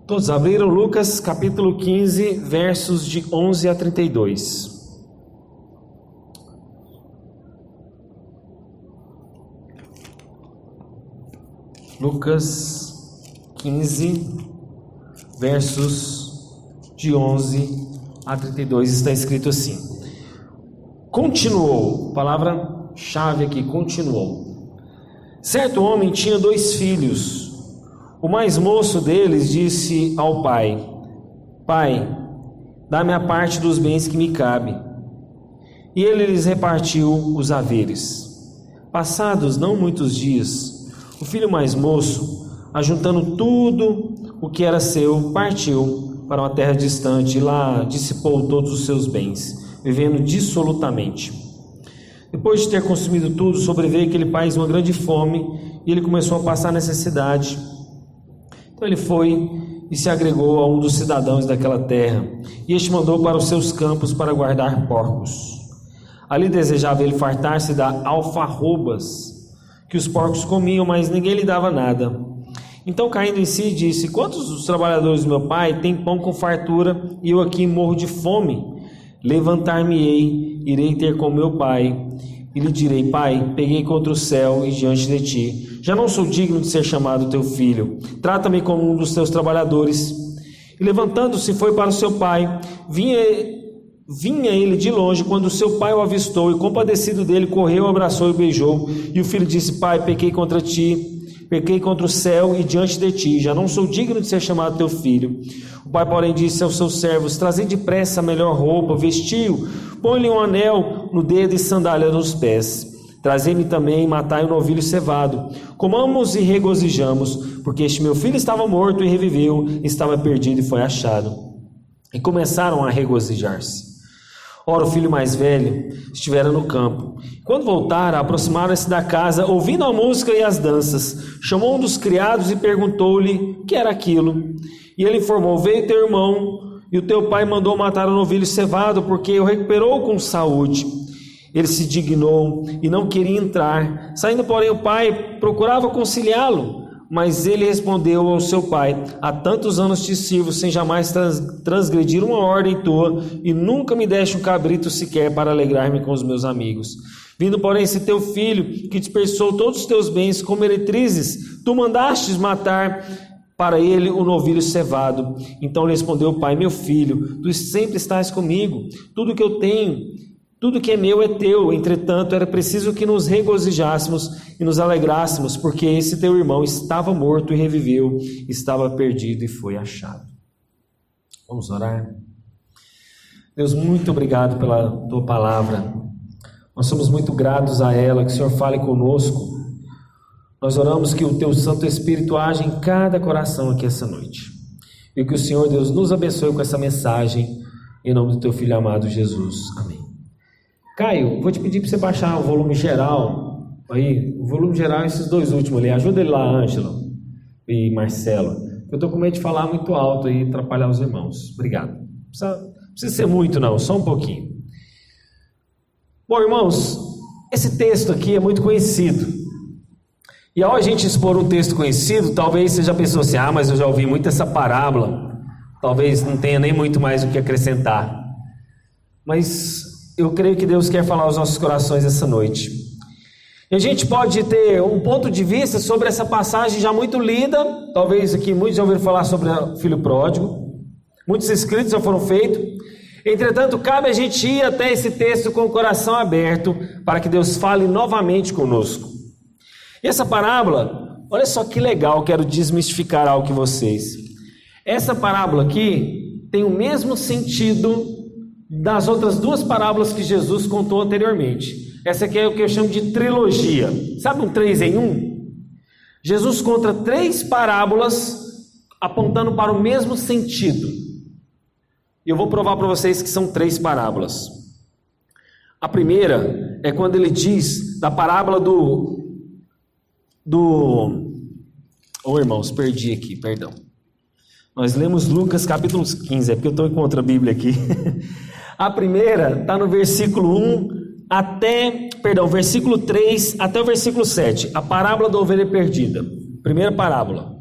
Todos abriram Lucas capítulo 15, versos de 11 a 32. Lucas 15, versos de 11 a 32, está escrito assim: Continuou, palavra-chave aqui, continuou. Certo homem tinha 2 filhos. O mais moço deles disse ao pai: Pai, dá-me a parte dos bens que me cabe. E ele lhes repartiu os haveres. Passados não muitos dias, o filho mais moço, ajuntando tudo o que era seu, partiu para uma terra distante e lá dissipou todos os seus bens, vivendo dissolutamente. Depois de ter consumido tudo, sobreveio aquele país uma grande fome e ele começou a passar necessidade. Então ele foi e se agregou a um dos cidadãos daquela terra, e este mandou para os seus campos para guardar porcos. Ali desejava ele fartar-se da alfarrobas que os porcos comiam, mas ninguém lhe dava nada. Então, caindo em si, disse: Quantos dos trabalhadores do meu pai têm pão com fartura, e eu aqui morro de fome? Levantar-me-ei, irei ter com meu pai, e lhe direi: Pai, peguei contra o céu e diante de ti. Já não sou digno de ser chamado teu filho. Trata-me como um dos teus trabalhadores. E levantando-se foi para o seu pai. Vinha ele de longe, quando o seu pai o avistou, e compadecido dele, correu, abraçou e beijou. E o filho disse: Pai, pequei contra ti, pequei contra o céu e diante de ti. Já não sou digno de ser chamado teu filho. O pai, porém, disse aos seus servos: Trazei depressa a melhor roupa, vestiu, põe-lhe um anel no dedo e sandália nos pés. Trazei-me também, matai um novilho cevado. Comamos e regozijamos, porque este meu filho estava morto e reviveu, estava perdido e foi achado. E começaram a regozijar-se. Ora, o filho mais velho estivera no campo. Quando voltara, aproximaram-se da casa, ouvindo a música e as danças. Chamou um dos criados e perguntou-lhe o que era aquilo. E ele informou: Veio teu irmão, e o teu pai mandou matar o novilho cevado, porque o recuperou com saúde. Ele se dignou e não queria entrar. Saindo, porém, o pai procurava conciliá-lo. Mas ele respondeu ao seu pai: Há tantos anos te sirvo, sem jamais transgredir uma ordem tua, e nunca me deste um cabrito sequer para alegrar-me com os meus amigos. Vindo, porém, esse teu filho, que dispersou todos os teus bens como meretrizes, tu mandastes matar para ele o novilho cevado. Então lhe respondeu o pai: Meu filho, tu sempre estás comigo, tudo que eu tenho, tudo que é meu é teu. Entretanto, era preciso que nos regozijássemos e nos alegrássemos, porque esse teu irmão estava morto e reviveu, estava perdido e foi achado. Vamos orar? Deus, muito obrigado pela tua palavra. Nós somos muito gratos a ela, que o Senhor fale conosco. Nós oramos que o teu Santo Espírito age em cada coração aqui essa noite. E que o Senhor, Deus, nos abençoe com essa mensagem, em nome do teu Filho amado Jesus. Amém. Caio, vou te pedir para você baixar o volume geral, aí, o volume geral, esses 2 últimos ali, ajuda ele lá, Ângelo e Marcelo. Eu estou com medo de falar muito alto e atrapalhar os irmãos. Obrigado. Não precisa ser muito não, só um pouquinho. Bom, irmãos, esse texto aqui é muito conhecido. E ao a gente expor um texto conhecido, talvez você já pensou assim: mas eu já ouvi muito essa parábola, talvez não tenha nem muito mais o que acrescentar. Mas eu creio que Deus quer falar aos nossos corações essa noite. E a gente pode ter um ponto de vista sobre essa passagem já muito lida. Talvez aqui muitos já ouviram falar sobre o filho pródigo. Muitos escritos já foram feitos. Entretanto, cabe a gente ir até esse texto com o coração aberto, para que Deus fale novamente conosco. E essa parábola, olha só que legal, quero desmistificar algo com vocês. Essa parábola aqui tem o mesmo sentido das outras 2 parábolas que Jesus contou anteriormente. Essa aqui é o que eu chamo de trilogia. Sabe um 3 em 1? Jesus conta 3 parábolas apontando para o mesmo sentido. E eu vou provar para vocês que são 3 parábolas. A primeira é quando ele diz da parábola irmãos, perdi aqui, perdão. Nós lemos Lucas capítulo 15, é porque eu estou contra a Bíblia aqui. A primeira está no versículo 3 até o versículo 7, a parábola da ovelha perdida, primeira parábola.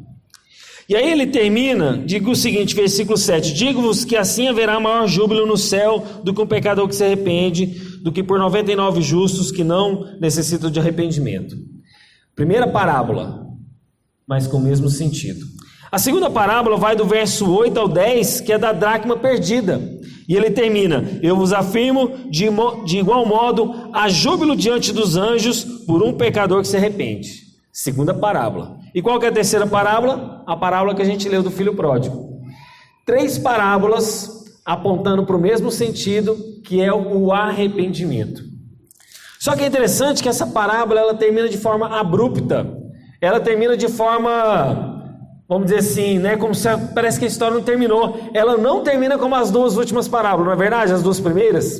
E aí ele termina, diga o seguinte, versículo 7, digo-vos que assim haverá maior júbilo no céu do que um pecador que se arrepende, do que por 99 justos que não necessitam de arrependimento. Primeira parábola, mas com o mesmo sentido. A segunda parábola vai do verso 8 ao 10, que é da dracma perdida. E ele termina, eu vos afirmo, de igual modo, há júbilo diante dos anjos por um pecador que se arrepende. Segunda parábola. E qual que é a terceira parábola? A parábola que a gente leu do filho pródigo. 3 parábolas apontando para o mesmo sentido, que é o arrependimento. Só que é interessante que essa parábola ela termina de forma abrupta. Ela termina de forma, vamos dizer assim, né, como se parece que a história não terminou. Ela não termina como as 2 últimas parábolas, não é verdade? As 2 primeiras.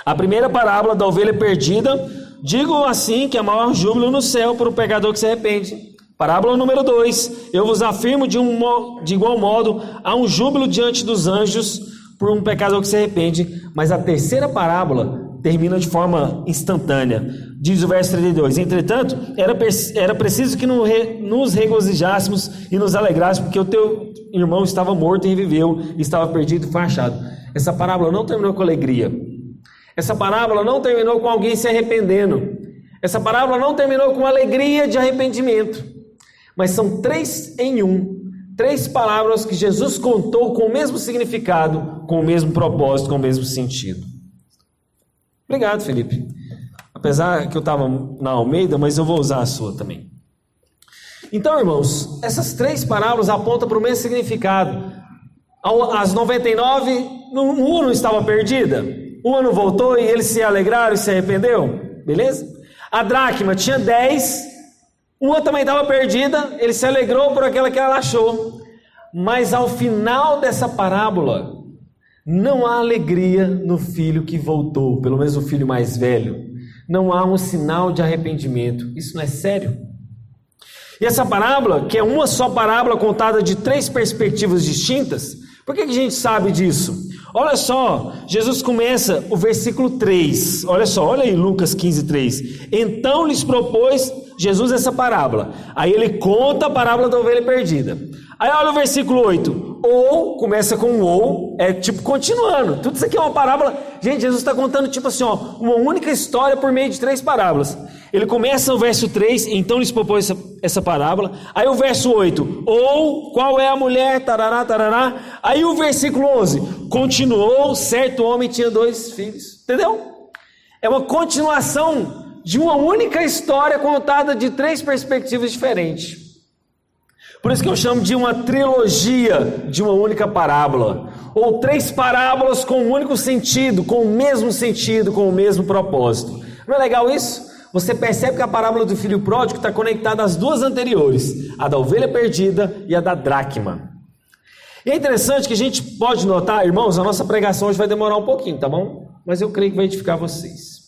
A primeira parábola da ovelha perdida, digo assim que é maior júbilo no céu por um pecador que se arrepende. Parábola número 2, eu vos afirmo de igual modo, há um júbilo diante dos anjos por um pecador que se arrepende. Mas a terceira parábola termina de forma instantânea. Diz o verso 32, entretanto, era preciso que nos regozijássemos e nos alegrássemos, porque o teu irmão estava morto e reviveu, estava perdido e foi achado. Essa parábola não terminou com alegria. Essa parábola não terminou com alguém se arrependendo. Essa parábola não terminou com alegria de arrependimento. Mas são 3 em 1. 3 parábolas que Jesus contou com o mesmo significado, com o mesmo propósito, com o mesmo sentido. Obrigado, Felipe. Apesar que eu estava na Almeida, mas eu vou usar a sua também. Então, irmãos, essas 3 parábolas apontam para o mesmo significado. As 99, uma não estava perdida? Uma não voltou e eles se alegraram e se arrependeu? Beleza? A dracma tinha 10, uma também estava perdida, ele se alegrou por aquela que ela achou. Mas ao final dessa parábola, não há alegria no filho que voltou, pelo menos o filho mais velho. Não há um sinal de arrependimento. Isso não é sério? E essa parábola, que é uma só parábola contada de 3 perspectivas distintas, por que a gente sabe disso? Olha só, Jesus começa o versículo 3, olha aí Lucas 15, 3. Então lhes propôs Jesus essa parábola. Aí ele conta a parábola da ovelha perdida. Aí olha o versículo 8, ou, começa com um ou, é tipo continuando. Tudo isso aqui é uma parábola. Gente, Jesus está contando tipo assim, ó, uma única história por meio de 3 parábolas. Ele começa o verso 3, então lhes propôs essa parábola. Aí o verso 8, ou qual é a mulher, tarará, tarará. Aí o versículo 11, continuou, certo homem tinha 2 filhos. Entendeu? É uma continuação de uma única história contada de 3 perspectivas diferentes. Por isso que eu chamo de uma trilogia de uma única parábola. Ou 3 parábolas com um único sentido, com o mesmo propósito. Não é legal isso? Você percebe que a parábola do filho pródigo está conectada às 2 anteriores, a da ovelha perdida e a da dracma. E é interessante que a gente pode notar, irmãos, a nossa pregação hoje vai demorar um pouquinho, tá bom? Mas eu creio que vai edificar vocês.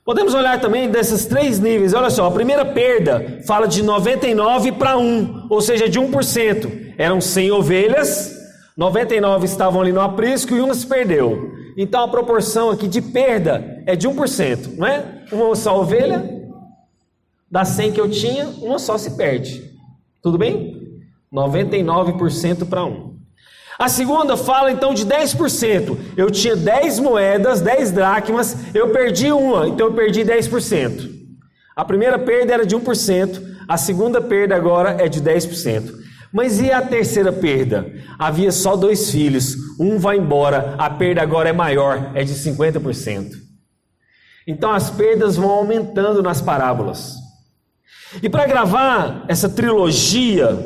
Podemos olhar também desses 3 níveis. Olha só, a primeira perda fala de 99 para 1, ou seja, de 1%. Eram 100 ovelhas, 99 estavam ali no aprisco e uma se perdeu. Então a proporção aqui de perda é de 1%, não é? Uma só ovelha, das 100 que eu tinha, uma só se perde. Tudo bem? 99% para 1. A segunda fala então de 10%. Eu tinha 10 moedas, 10 dracmas, eu perdi uma, então eu perdi 10%. A primeira perda era de 1%, a segunda perda agora é de 10%. Mas e a terceira perda? Havia só 2 filhos, um vai embora, a perda agora é maior, é de 50%. Então as perdas vão aumentando nas parábolas. E para gravar essa trilogia,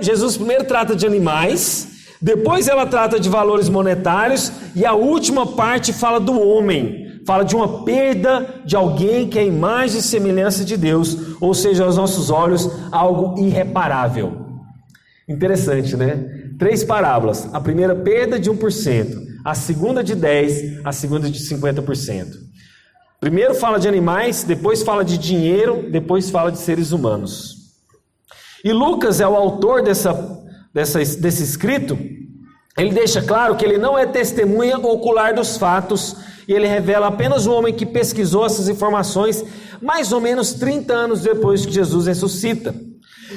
Jesus primeiro trata de animais, depois ela trata de valores monetários, e a última parte fala do homem, fala de uma perda de alguém que é a imagem e semelhança de Deus, ou seja, aos nossos olhos, algo irreparável. Interessante, né? 3 parábolas, a primeira perda de 1%, a segunda de 10%, a segunda de 50%. Primeiro fala de animais, depois fala de dinheiro, depois fala de seres humanos. E Lucas é o autor desse escrito. Ele deixa claro que ele não é testemunha ocular dos fatos, e ele revela apenas um homem que pesquisou essas informações mais ou menos 30 anos depois que Jesus ressuscita.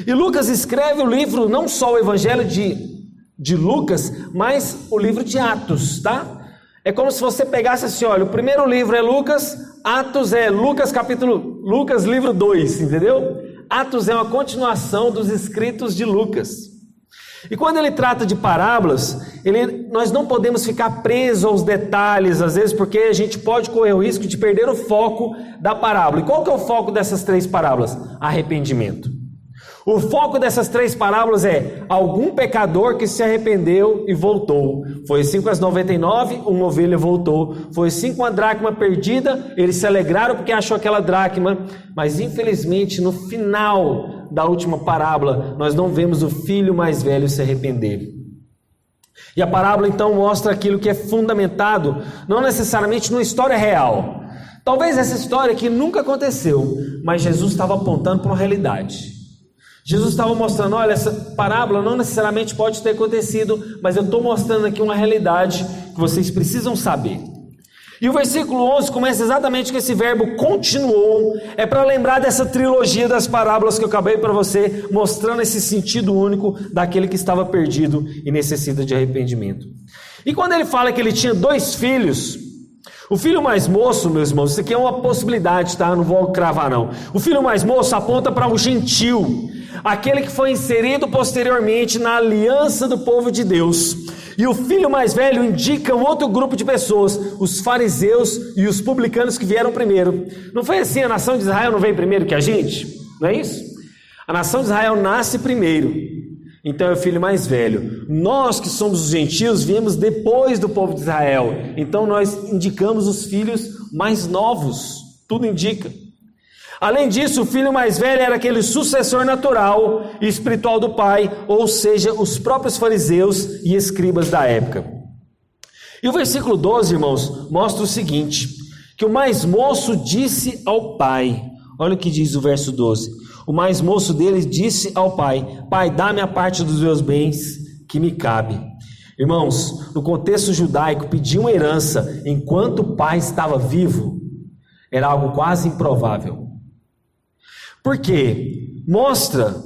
E Lucas escreve o livro, não só o Evangelho de Lucas, mas o livro de Atos, tá? É como se você pegasse assim, olha, o primeiro livro é Lucas, Atos é Lucas livro 2, entendeu? Atos é uma continuação dos escritos de Lucas. E quando ele trata de parábolas, nós não podemos ficar presos aos detalhes, às vezes, porque a gente pode correr o risco de perder o foco da parábola. E qual que é o foco dessas 3 parábolas? Arrependimento. O foco dessas 3 parábolas é algum pecador que se arrependeu e voltou. Foi assim com as 99, uma ovelha voltou. Foi assim com a dracma perdida, eles se alegraram porque achou aquela dracma. Mas infelizmente no final da última parábola, nós não vemos o filho mais velho se arrepender. E a parábola então mostra aquilo que é fundamentado, não necessariamente numa história real. Talvez essa história aqui nunca aconteceu, mas Jesus estava apontando para uma realidade. Jesus estava mostrando, olha, essa parábola não necessariamente pode ter acontecido, mas eu estou mostrando aqui uma realidade que vocês precisam saber. E o versículo 11 começa exatamente com esse verbo continuou, é para lembrar dessa trilogia das parábolas que eu acabei para você, mostrando esse sentido único daquele que estava perdido e necessita de arrependimento. E quando ele fala que ele tinha 2 filhos, o filho mais moço, meus irmãos, isso aqui é uma possibilidade, tá? Não vou cravar não. O filho mais moço aponta para o gentil, aquele que foi inserido posteriormente na aliança do povo de Deus. E o filho mais velho indica um outro grupo de pessoas, os fariseus e os publicanos que vieram primeiro. Não foi assim? A nação de Israel não veio primeiro que a gente? Não é isso? A nação de Israel nasce primeiro, então é o filho mais velho. Nós que somos os gentios viemos depois do povo de Israel, então nós indicamos os filhos mais novos, tudo indica. Além disso, o filho mais velho era aquele sucessor natural e espiritual do pai, ou seja, os próprios fariseus e escribas da época. E o versículo 12, irmãos, mostra o seguinte, que o mais moço disse ao pai, olha o que diz o verso 12, o mais moço deles disse ao pai, pai, dá-me a parte dos meus bens que me cabe. Irmãos, no contexto judaico, pedir uma herança enquanto o pai estava vivo era algo quase improvável. Por quê? Mostra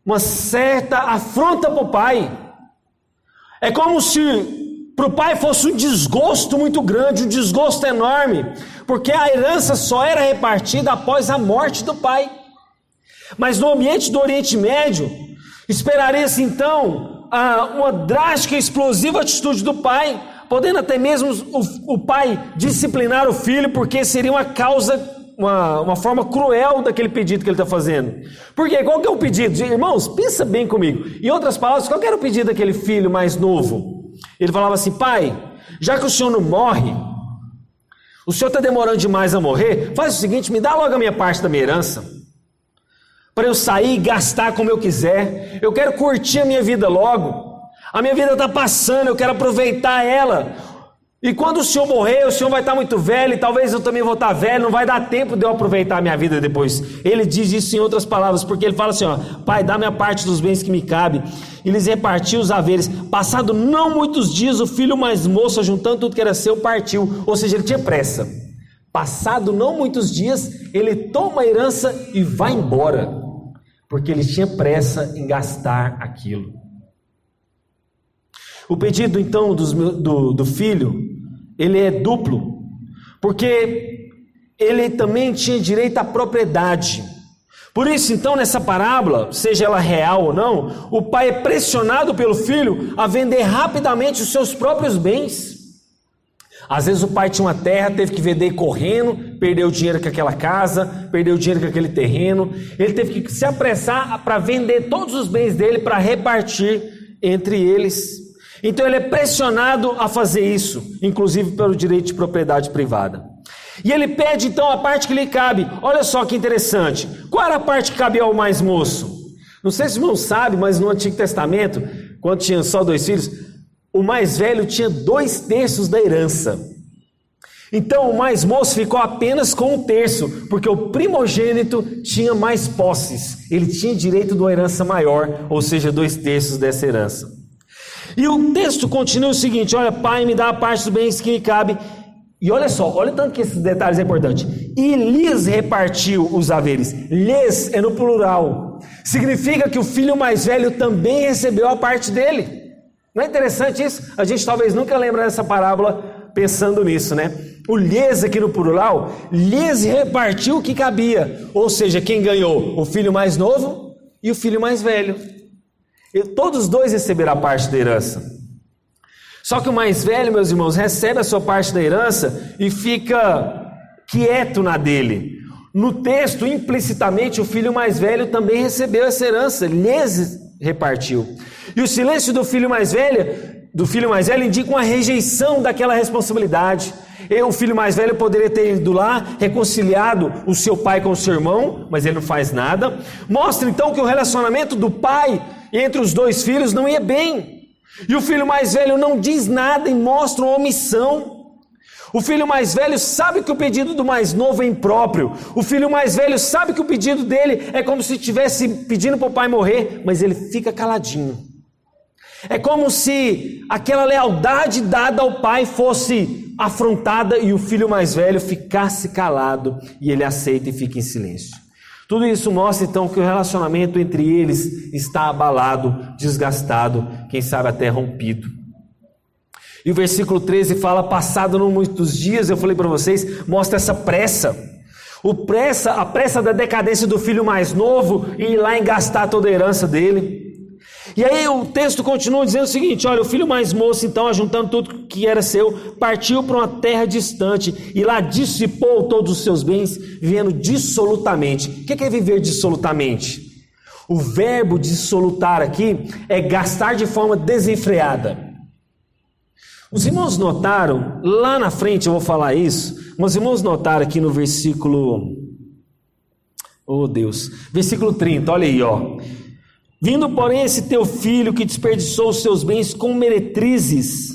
uma certa afronta para o pai. É como se para o pai fosse um desgosto muito grande, um desgosto enorme, porque a herança só era repartida após a morte do pai. Mas no ambiente do Oriente Médio, esperaria-se então uma drástica e explosiva atitude do pai, podendo até mesmo o pai disciplinar o filho, porque seria uma forma cruel daquele pedido que ele está fazendo. Por quê? Qual que é o pedido? Irmãos, pensa bem comigo. Em outras palavras, qual que era o pedido daquele filho mais novo? Ele falava assim, pai, já que o senhor não morre, o senhor está demorando demais a morrer, faz o seguinte, me dá logo a minha parte da minha herança, para eu sair e gastar como eu quiser. Eu quero curtir a minha vida logo. A minha vida está passando, eu quero aproveitar ela. E quando o senhor morrer, o senhor vai estar muito velho, e talvez eu também vou estar velho, não vai dar tempo de eu aproveitar a minha vida depois. Ele diz isso em outras palavras, porque ele fala assim, ó, pai, dá-me a parte dos bens que me cabe. E lhes repartiu os haveres. Passado não muitos dias, o filho mais moço, juntando tudo que era seu, partiu. Ou seja, ele tinha pressa. Passado não muitos dias, ele toma a herança e vai embora, porque ele tinha pressa em gastar aquilo. O pedido então do filho, ele é duplo, porque ele também tinha direito à propriedade. Por isso então nessa parábola, seja ela real ou não, o pai é pressionado pelo filho a vender rapidamente os seus próprios bens. Às vezes o pai tinha uma terra, teve que vender correndo, perdeu o dinheiro com aquela casa, perdeu o dinheiro com aquele terreno, ele teve que se apressar para vender todos os bens dele para repartir entre eles. Então ele é pressionado a fazer isso, inclusive pelo direito de propriedade privada. E ele pede então a parte que lhe cabe. Olha só que interessante, qual era a parte que cabia ao mais moço? Não sei se o irmão sabe, mas no Antigo Testamento, quando tinha só 2 filhos, o mais velho tinha 2/3 da herança. Então o mais moço ficou apenas com 1/3, porque o primogênito tinha mais posses, ele tinha direito de uma herança maior, ou seja, 2/3 dessa herança. E o texto continua o seguinte, olha, pai, me dá a parte dos bens que me cabe. E olha só, olha tanto que esses detalhes é importante. E lhes repartiu os haveres. Lhes é no plural. significa que o filho mais velho também recebeu a parte dele. Não é interessante isso? A gente talvez nunca lembre dessa parábola pensando nisso, né? O lhes aqui no plural, lhes repartiu o que cabia. Ou seja, quem ganhou? O filho mais novo e o filho mais velho. E todos os dois receberam a parte da herança. Só que o mais velho, meus irmãos, recebe a sua parte da herança e fica quieto na dele. No texto, implicitamente, o filho mais velho também recebeu essa herança, lhes repartiu. E o silêncio do filho mais velho indica uma rejeição daquela responsabilidade. O filho mais velho poderia ter ido lá, reconciliado o seu pai com o seu irmão, mas ele não faz nada. Mostra então que o relacionamento do pai entre os dois filhos não ia bem. E o filho mais velho não diz nada e mostra uma omissão. O filho mais velho sabe que o pedido do mais novo é impróprio. O filho mais velho sabe que o pedido dele é como se estivesse pedindo para o pai morrer, mas ele fica caladinho. É como se aquela lealdade dada ao pai fosse afrontada e o filho mais velho ficasse calado e ele aceita e fica em silêncio. Tudo isso mostra então que o relacionamento entre eles está abalado, desgastado, quem sabe até rompido. E o versículo 13 fala, passado não muitos dias, eu falei para vocês, mostra essa pressa. A pressa da decadência do filho mais novo e ir lá e gastar toda a herança dele. E aí o texto continua dizendo o seguinte, olha, o filho mais moço então, ajuntando tudo que era seu, partiu para uma terra distante e lá dissipou todos os seus bens, vivendo dissolutamente. O que é viver dissolutamente? O verbo dissolutar aqui é gastar de forma desenfreada. Os irmãos notaram, lá na frente eu vou falar isso, mas os irmãos notaram aqui no versículo, versículo 30, olha aí, ó. Vindo, porém, esse teu filho que desperdiçou os seus bens com meretrizes.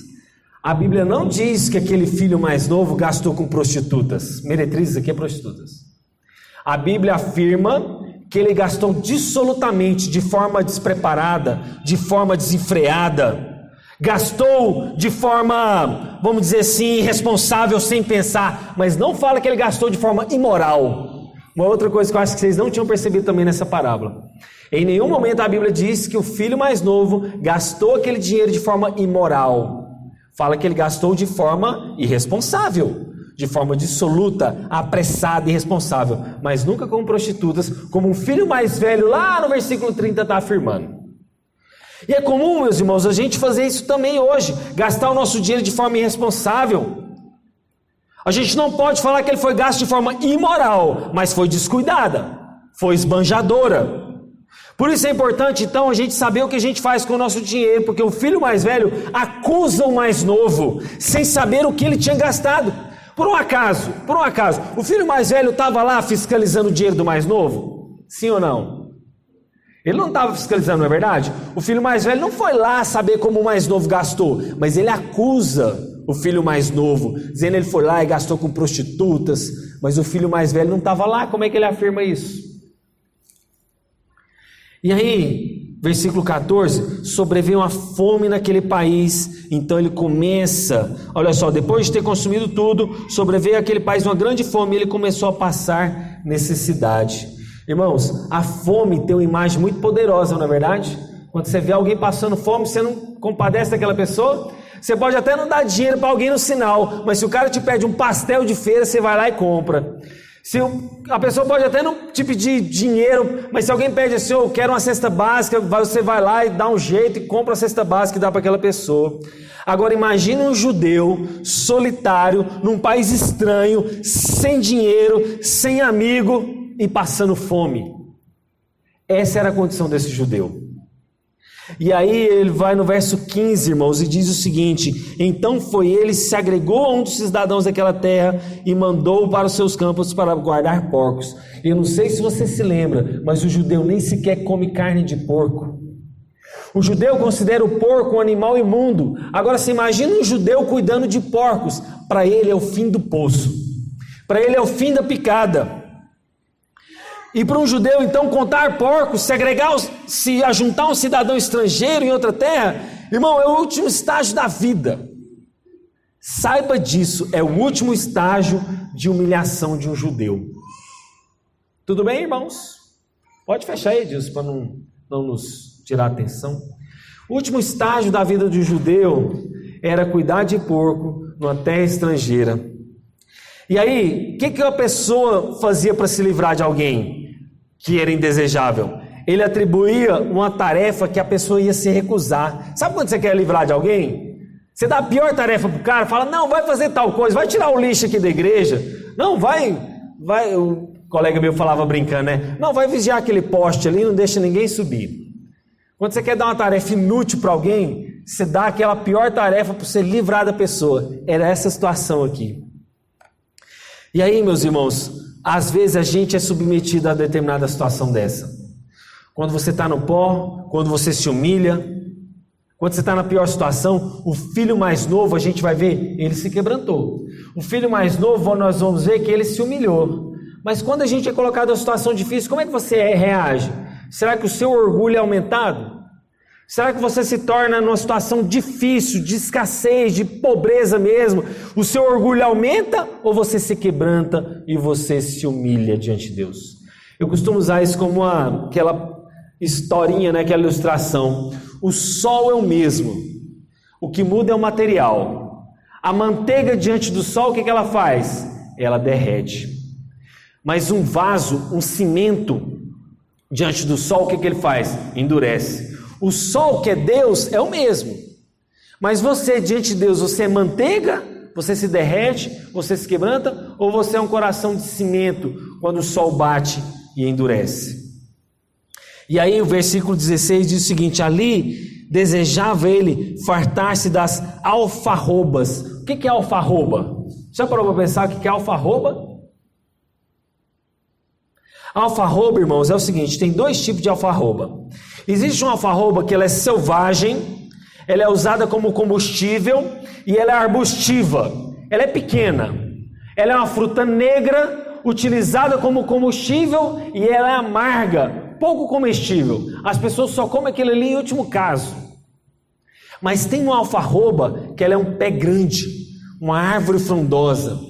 A Bíblia não diz que aquele filho mais novo gastou com prostitutas. Meretrizes aqui é prostitutas. A Bíblia afirma que ele gastou dissolutamente, de forma despreparada, de forma desenfreada. Gastou de forma, vamos dizer assim, irresponsável, sem pensar. Mas não fala que ele gastou de forma imoral. Uma outra coisa que eu acho que vocês não tinham percebido também nessa parábola. Em nenhum momento a Bíblia diz que o filho mais novo gastou aquele dinheiro de forma imoral. Fala que ele gastou de forma irresponsável, de forma dissoluta, apressada e irresponsável, mas nunca como prostitutas, como um filho mais velho lá no versículo 30 está afirmando. E é comum, meus irmãos, a gente fazer isso também hoje, gastar o nosso dinheiro de forma irresponsável. A gente não pode falar que ele foi gasto de forma imoral, mas foi descuidada, foi esbanjadora. Por isso é importante, então, a gente saber o que a gente faz com o nosso dinheiro, porque o filho mais velho acusa o mais novo, sem saber o que ele tinha gastado. Por um acaso, o filho mais velho estava lá fiscalizando o dinheiro do mais novo? Sim ou não? Ele não estava fiscalizando, não é verdade? O filho mais velho não foi lá saber como o mais novo gastou, mas ele acusa o filho mais novo, dizendo que ele foi lá e gastou com prostitutas, mas o filho mais velho não estava lá. Como é que ele afirma isso? E aí, versículo 14, sobreveio uma fome naquele país, então ele começa, olha só, depois de ter consumido tudo, sobreveio àquele país uma grande fome e ele começou a passar necessidade. Irmãos, a fome tem uma imagem muito poderosa, não é verdade? Quando você vê alguém passando fome, você não compadece daquela pessoa? Você pode até não dar dinheiro para alguém no sinal, mas se o cara te pede um pastel de feira, você vai lá e compra. A pessoa pode até não te pedir dinheiro, mas se alguém pede assim, eu quero uma cesta básica, você vai lá e dá um jeito e compra a cesta básica e dá para aquela pessoa. Agora imagine um judeu solitário, num país estranho, sem dinheiro, sem amigo e passando fome. Essa era a condição desse judeu. E aí ele vai no verso 15, irmãos, e diz o seguinte: então foi ele, se agregou a um dos cidadãos daquela terra e mandou para os seus campos para guardar porcos. Eu não sei se você se lembra, mas o judeu nem sequer come carne de porco. O judeu considera o porco um animal imundo. Agora você imagina um judeu cuidando de porcos. Para ele é o fim do poço, para ele é o fim da picada. E para um judeu, então, contar porcos, se ajuntar um cidadão estrangeiro em outra terra, irmão, é o último estágio da vida. Saiba disso, é o último estágio de humilhação de um judeu. Tudo bem, irmãos? Pode fechar aí, Edilson, para não nos tirar a atenção. O último estágio da vida do judeu era cuidar de porco numa terra estrangeira. E aí, o que a pessoa fazia para se livrar de alguém que era indesejável? Ele atribuía uma tarefa que a pessoa ia se recusar. Sabe quando você quer livrar de alguém? Você dá a pior tarefa para o cara, fala, não, vai fazer tal coisa, vai tirar o lixo aqui da igreja. Não, vai, o colega meu falava brincando, né? Não, vai vigiar aquele poste ali, não deixa ninguém subir. Quando você quer dar uma tarefa inútil para alguém, você dá aquela pior tarefa para você livrar da pessoa. Era essa situação aqui. E aí, meus irmãos, às vezes a gente é submetido a determinada situação dessa. Quando você está no pó, quando você se humilha, quando você está na pior situação, o filho mais novo, a gente vai ver, ele se quebrantou. O filho mais novo, nós vamos ver que ele se humilhou. Mas quando a gente é colocado em uma situação difícil, como é que você reage? Será que o seu orgulho é aumentado? Será que você se torna numa situação difícil, de escassez, de pobreza mesmo? O seu orgulho aumenta ou você se quebranta e você se humilha diante de Deus? Eu costumo usar isso como aquela historinha, né, aquela ilustração. O sol é o mesmo, o que muda é o material. A manteiga diante do sol, o que ela faz? Ela derrete. Mas um vaso, um cimento diante do sol, o que ele faz? Endurece. O sol, que é Deus, é o mesmo. Mas você, diante de Deus, você é manteiga? Você se derrete? Você se quebranta? Ou você é um coração de cimento quando o sol bate e endurece? E aí o versículo 16 diz o seguinte: ali desejava ele fartar-se das alfarrobas. O que é alfarroba? Já parou para pensar o que é alfarroba? Alfarroba, irmãos, é o seguinte, tem dois tipos de alfarroba. Existe uma alfarroba que ela é selvagem, ela é usada como combustível e ela é arbustiva. Ela é pequena, ela é uma fruta negra, utilizada como combustível e ela é amarga, pouco comestível. As pessoas só comem aquilo ali em último caso. Mas tem uma alfarroba que ela é um pé grande, uma árvore frondosa.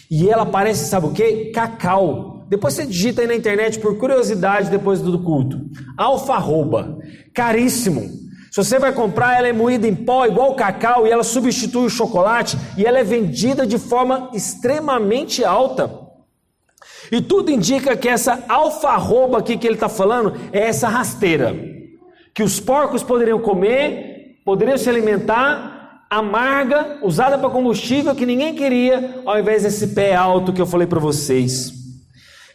E ela parece, sabe o quê? Cacau. Depois você digita aí na internet por curiosidade depois do culto. Alfarroba, caríssimo. Se você vai comprar, ela é moída em pó igual cacau e ela substitui o chocolate e ela é vendida de forma extremamente alta. E tudo indica que essa alfarroba aqui que ele está falando é essa rasteira, que os porcos poderiam comer, poderiam se alimentar, amarga, usada para combustível que ninguém queria, ao invés desse pé alto que eu falei para vocês.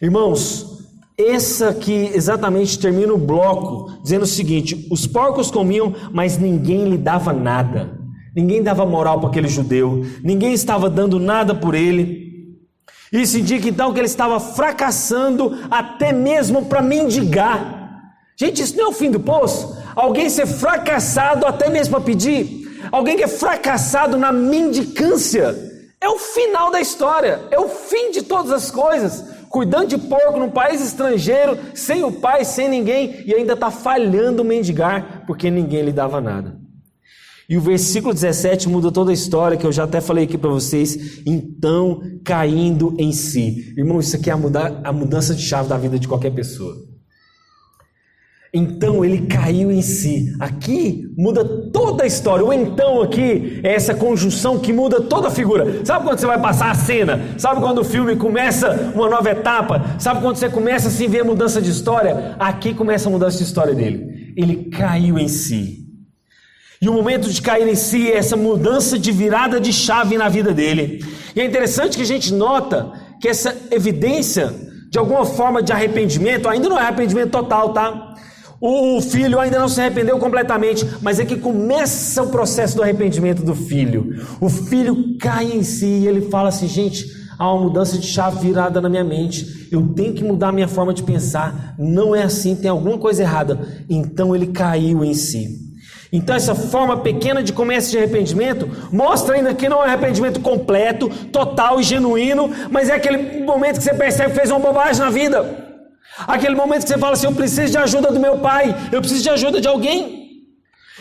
Irmãos, essa aqui exatamente termina o bloco dizendo o seguinte: os porcos comiam, mas ninguém lhe dava nada. Ninguém dava moral para aquele judeu, ninguém estava dando nada por ele. Isso indica então que ele estava fracassando até mesmo para mendigar. Gente, isso não é o fim do poço? Alguém ser fracassado até mesmo para pedir? Alguém que é fracassado na mendicância? É o final da história, é o fim de todas as coisas. Cuidando de porco num país estrangeiro, sem o pai, sem ninguém, e ainda está falhando mendigar, porque ninguém lhe dava nada. E o versículo 17 muda toda a história, que eu já até falei aqui para vocês. Então, caindo em si. Irmão, isso aqui é a mudança de chave da vida de qualquer pessoa. Então ele caiu em si. Aqui muda toda a história. O então aqui é essa conjunção que muda toda a figura. Sabe quando você vai passar a cena? Sabe quando o filme começa uma nova etapa? Sabe quando você começa assim a ver a mudança de história? Aqui começa a mudança de história dele. Ele caiu em si. E o momento de cair em si é essa mudança de virada de chave na vida dele. E é interessante que a gente nota que essa evidência de alguma forma de arrependimento, ainda não é arrependimento total, tá? O filho ainda não se arrependeu completamente, mas é que começa o processo do arrependimento do filho. O filho cai em si e ele fala assim: gente, há uma mudança de chave virada na minha mente, eu tenho que mudar a minha forma de pensar, não é assim, tem alguma coisa errada. Então ele caiu em si. Então essa forma pequena de começo de arrependimento mostra ainda que não é um arrependimento completo, total e genuíno, mas é aquele momento que você percebe que fez uma bobagem na vida. Aquele momento que você fala assim: eu preciso de ajuda do meu pai, eu preciso de ajuda de alguém.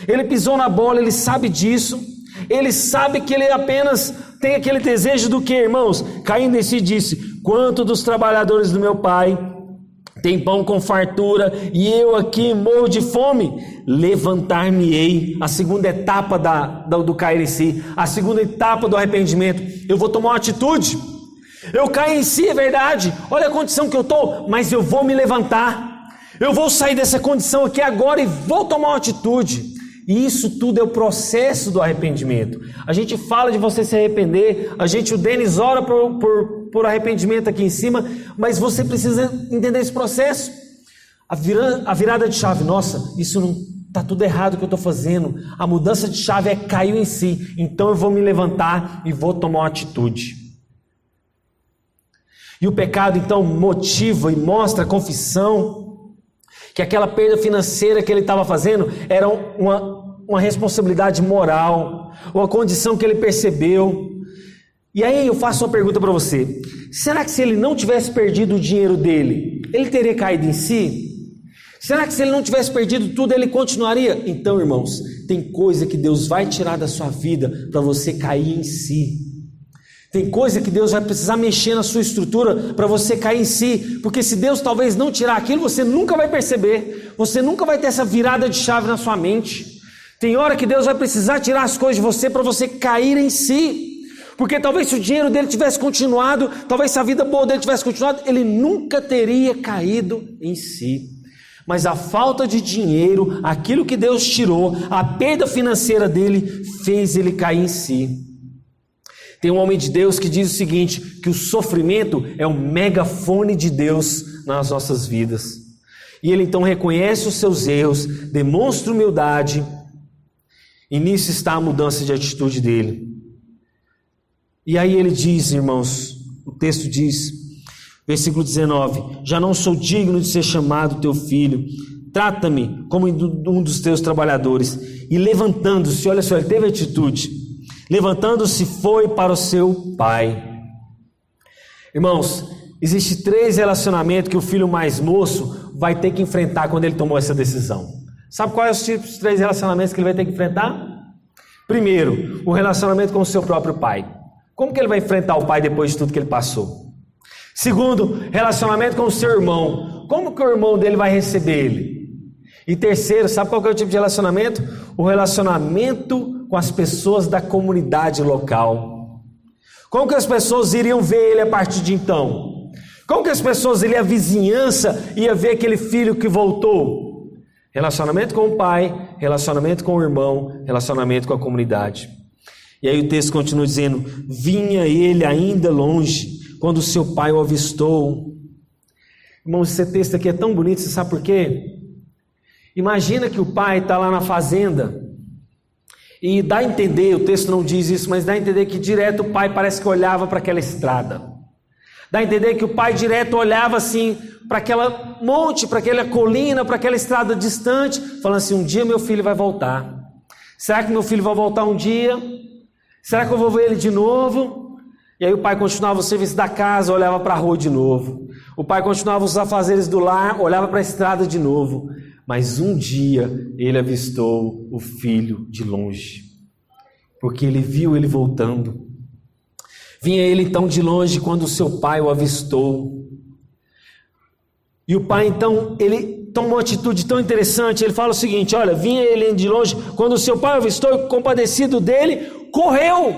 Ele pisou na bola, ele sabe disso, ele sabe que ele apenas tem aquele desejo do que, irmãos? Caindo em si disse: quanto dos trabalhadores do meu pai tem pão com fartura e eu aqui morro de fome, levantar-me-ei. A segunda etapa do cair em si, a segunda etapa do arrependimento, eu vou tomar uma atitude. Eu caí em si, é verdade, olha a condição que eu estou, mas eu vou me levantar, eu vou sair dessa condição aqui agora e vou tomar uma atitude. E isso tudo é o processo do arrependimento. A gente fala de você se arrepender, o Denis ora por arrependimento aqui em cima, mas você precisa entender esse processo. A virada de chave, nossa, isso não está tudo errado que eu estou fazendo. A mudança de chave é caiu em si, então eu vou me levantar e vou tomar uma atitude. E o pecado então motiva e mostra a confissão, que aquela perda financeira que ele estava fazendo era uma responsabilidade moral, uma condição que ele percebeu. E aí eu faço uma pergunta para você: será que se ele não tivesse perdido o dinheiro dele, ele teria caído em si? Será que se ele não tivesse perdido tudo, ele continuaria? Então, irmãos, tem coisa que Deus vai tirar da sua vida para você cair em si. Tem coisa que Deus vai precisar mexer na sua estrutura para você cair em si, porque se Deus talvez não tirar aquilo, você nunca vai perceber, você nunca vai ter essa virada de chave na sua mente. Tem hora que Deus vai precisar tirar as coisas de você para você cair em si, porque talvez se o dinheiro dele tivesse continuado, talvez se a vida boa dele tivesse continuado, ele nunca teria caído em si. Mas a falta de dinheiro, aquilo que Deus tirou, a perda financeira dele, fez ele cair em si. Tem um homem de Deus que diz o seguinte, que o sofrimento é o megafone de Deus nas nossas vidas. E ele então reconhece os seus erros, demonstra humildade, e nisso está a mudança de atitude dele. E aí ele diz, irmãos, o texto diz, versículo 19, já não sou digno de ser chamado teu filho, trata-me como um dos teus trabalhadores. E levantando-se, olha só, ele teve atitude. Levantando-se foi para o seu pai. Irmãos, existem 3 relacionamentos que o filho mais moço vai ter que enfrentar quando ele tomou essa decisão. Sabe quais são os 3 relacionamentos que ele vai ter que enfrentar? Primeiro, o relacionamento com o seu próprio pai. Como que ele vai enfrentar o pai depois de tudo que ele passou? Segundo, relacionamento com o seu irmão. Como que o irmão dele vai receber ele? E terceiro, sabe qual que é o tipo de relacionamento? O relacionamento com as pessoas da comunidade local. Como que as pessoas iriam ver ele a partir de então? Como que as pessoas, a vizinhança, ia ver aquele filho que voltou? Relacionamento com o pai, relacionamento com o irmão, relacionamento com a comunidade. E aí o texto continua dizendo, vinha ele ainda longe, quando seu pai o avistou. Irmãos, esse texto aqui é tão bonito, você sabe por quê? Imagina que o pai está lá na fazenda, e dá a entender, o texto não diz isso, mas dá a entender que direto o pai parece que olhava para aquela estrada. Dá a entender que o pai direto olhava assim, para aquela monte, para aquela colina, para aquela estrada distante, falando assim, um dia meu filho vai voltar. Será que meu filho vai voltar um dia? Será que eu vou ver ele de novo? E aí o pai continuava o serviço da casa, olhava para a rua de novo. O pai continuava os afazeres do lar, olhava para a estrada de novo. Mas um dia ele avistou o filho de longe, porque ele viu ele voltando. Vinha ele então de longe quando o seu pai o avistou. E o pai então, ele toma uma atitude tão interessante, ele fala o seguinte, olha, vinha ele de longe, quando o seu pai o avistou, compadecido dele, correu.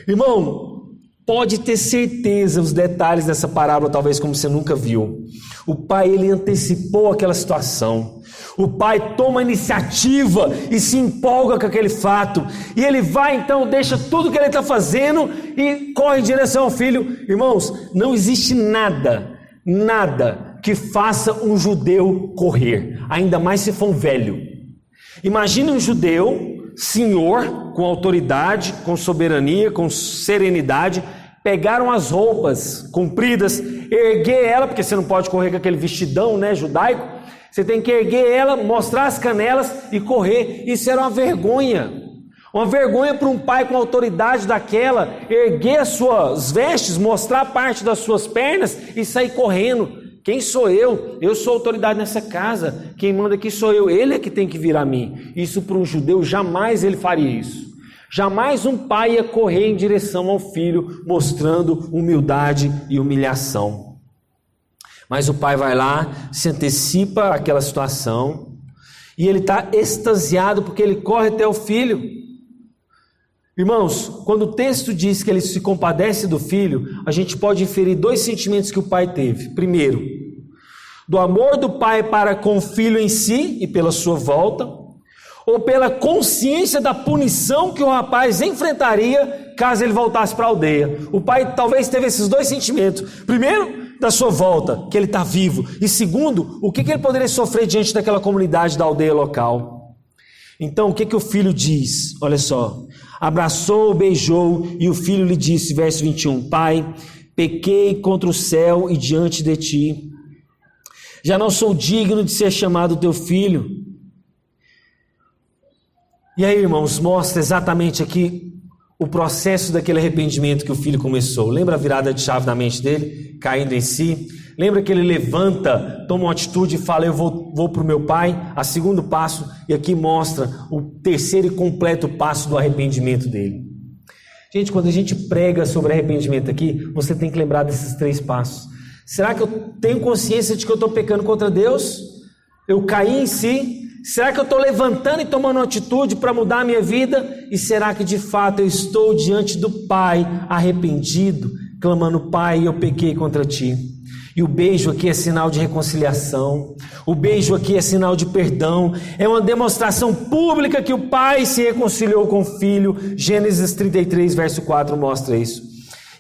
Irmão, pode ter certeza, os detalhes dessa parábola, talvez como você nunca viu. O pai, ele antecipou aquela situação. O pai toma iniciativa e se empolga com aquele fato. E ele vai então, deixa tudo que ele está fazendo e corre em direção ao filho. Irmãos, não existe nada que faça um judeu correr. Ainda mais se for um velho. Imagine um judeu, senhor, com autoridade, com soberania, com serenidade, pegaram as roupas compridas, erguer ela, porque você não pode correr com aquele vestidão, né, judaico, você tem que erguer ela, mostrar as canelas e correr. Isso era uma vergonha para um pai com autoridade daquela, erguer as suas vestes, mostrar parte das suas pernas e sair correndo. Quem sou eu? Eu sou autoridade nessa casa, quem manda aqui sou eu, ele é que tem que vir a mim. Isso para um judeu, jamais ele faria isso. Jamais um pai ia correr em direção ao filho, mostrando humildade e humilhação. Mas o pai vai lá, se antecipa àquela situação, e ele está extasiado porque ele corre até o filho. Irmãos, quando o texto diz que ele se compadece do filho, a gente pode inferir dois sentimentos que o pai teve. Primeiro, do amor do pai para com o filho em si e pela sua volta, ou pela consciência da punição que o rapaz enfrentaria caso ele voltasse para a aldeia. O pai talvez teve esses dois sentimentos. Primeiro, da sua volta, que ele está vivo. E segundo, o que ele poderia sofrer diante daquela comunidade da aldeia local. Então, o que o filho diz? Olha só. Abraçou, beijou, e o filho lhe disse, verso 21, Pai, pequei contra o céu e diante de ti. Já não sou digno de ser chamado teu filho. E aí, irmãos, mostra exatamente aqui o processo daquele arrependimento que o filho começou. Lembra a virada de chave na mente dele? Caindo em si. Lembra que ele levanta, toma uma atitude e fala, eu vou para o meu pai. A segundo passo, e aqui mostra o terceiro e completo passo do arrependimento dele. Gente, quando a gente prega sobre arrependimento aqui, você tem que lembrar desses três passos. Será que eu tenho consciência de que eu estou pecando contra Deus? Eu caí em si? Será que eu estou levantando e tomando uma atitude para mudar a minha vida? E será que de fato eu estou diante do Pai arrependido, clamando, Pai, eu pequei contra ti? E o beijo aqui é sinal de reconciliação, o beijo aqui é sinal de perdão, é uma demonstração pública que o pai se reconciliou com o filho. Gênesis 33, verso 4 mostra isso.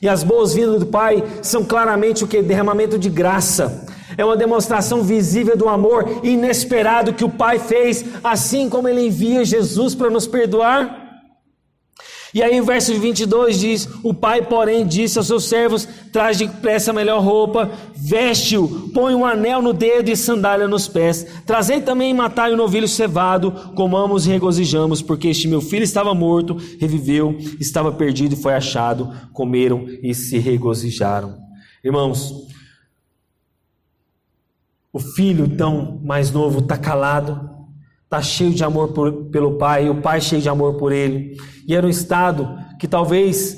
E as boas-vindas do pai são claramente o que? Derramamento de graça. É uma demonstração visível do amor inesperado que o pai fez, assim como ele envia Jesus para nos perdoar. E aí o verso 22 diz, o pai porém disse aos seus servos, traz depressa a melhor roupa, veste-o, põe um anel no dedo e sandália nos pés, trazei também e matai o novilho cevado, comamos e regozijamos, porque este meu filho estava morto, reviveu, estava perdido e foi achado, comeram e se regozijaram. Irmãos, o filho então mais novo está calado, está cheio de amor pelo pai, o pai cheio de amor por ele. E era um estado que talvez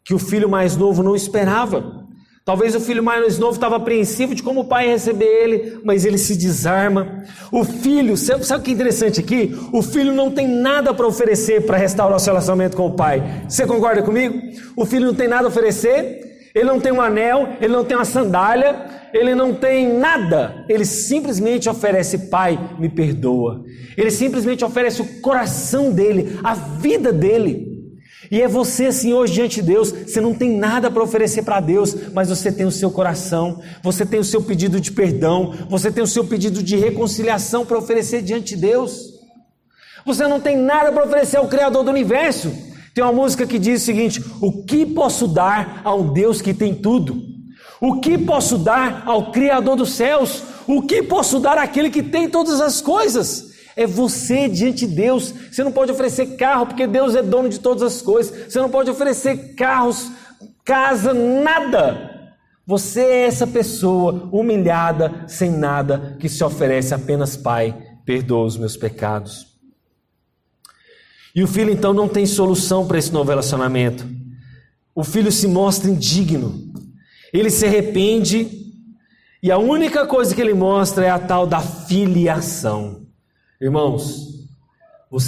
que o filho mais novo não esperava. Talvez o filho mais novo estava apreensivo de como o pai ia receber ele, mas ele se desarma. O filho, sabe o que é interessante aqui? O filho não tem nada para oferecer para restaurar o seu relacionamento com o pai. Você concorda comigo? O filho não tem nada a oferecer, ele não tem um anel, ele não tem uma sandália, ele não tem nada. Ele simplesmente oferece, Pai, me perdoa. Ele simplesmente oferece o coração dele, a vida dele. E é você assim hoje diante de Deus, você não tem nada para oferecer para Deus, mas você tem o seu coração, você tem o seu pedido de perdão, você tem o seu pedido de reconciliação para oferecer diante de Deus. Você não tem nada para oferecer ao Criador do Universo. Tem uma música que diz o seguinte, o que posso dar a um Deus que tem tudo? O que posso dar ao Criador dos céus? O que posso dar àquele que tem todas as coisas? É você diante de Deus. Você não pode oferecer carro, porque Deus é dono de todas as coisas. Você não pode oferecer carros, casa, nada. Você é essa pessoa humilhada, sem nada, que se oferece apenas, Pai, perdoa os meus pecados. E o filho então não tem solução para esse novo relacionamento. O filho se mostra indigno. Ele se arrepende e a única coisa que ele mostra é a tal da filiação. Irmãos, o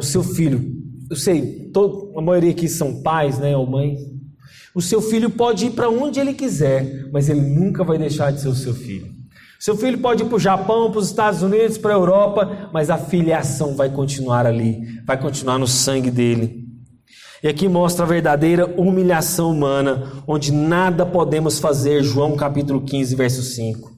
seu filho, eu sei, a maioria aqui são pais, né, ou mães. O seu filho pode ir para onde ele quiser, mas ele nunca vai deixar de ser o seu filho. Seu filho pode ir para o Japão, para os Estados Unidos, para a Europa, mas a filiação vai continuar ali, vai continuar no sangue dele. E aqui mostra a verdadeira humilhação humana, onde nada podemos fazer, João capítulo 15, verso 5.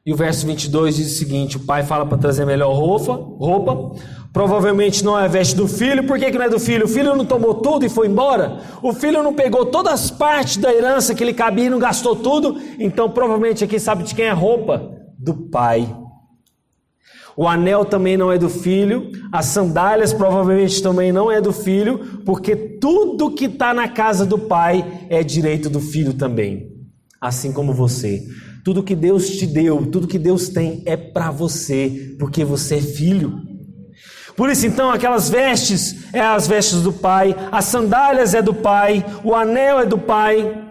E o verso 22 diz o seguinte, o pai fala para trazer a melhor roupa, provavelmente não é a veste do filho. Por que não é do filho? O filho não tomou tudo e foi embora? O filho não pegou todas as partes da herança que lhe cabia e não gastou tudo? Então provavelmente aqui sabe de quem é a roupa? Do pai. O anel também não é do filho, as sandálias provavelmente também não é do filho, porque tudo que está na casa do pai é direito do filho também, assim como você. Tudo que Deus te deu, tudo que Deus tem é para você, porque você é filho. Por isso então aquelas vestes é as vestes do pai, as sandálias é do pai, o anel é do pai.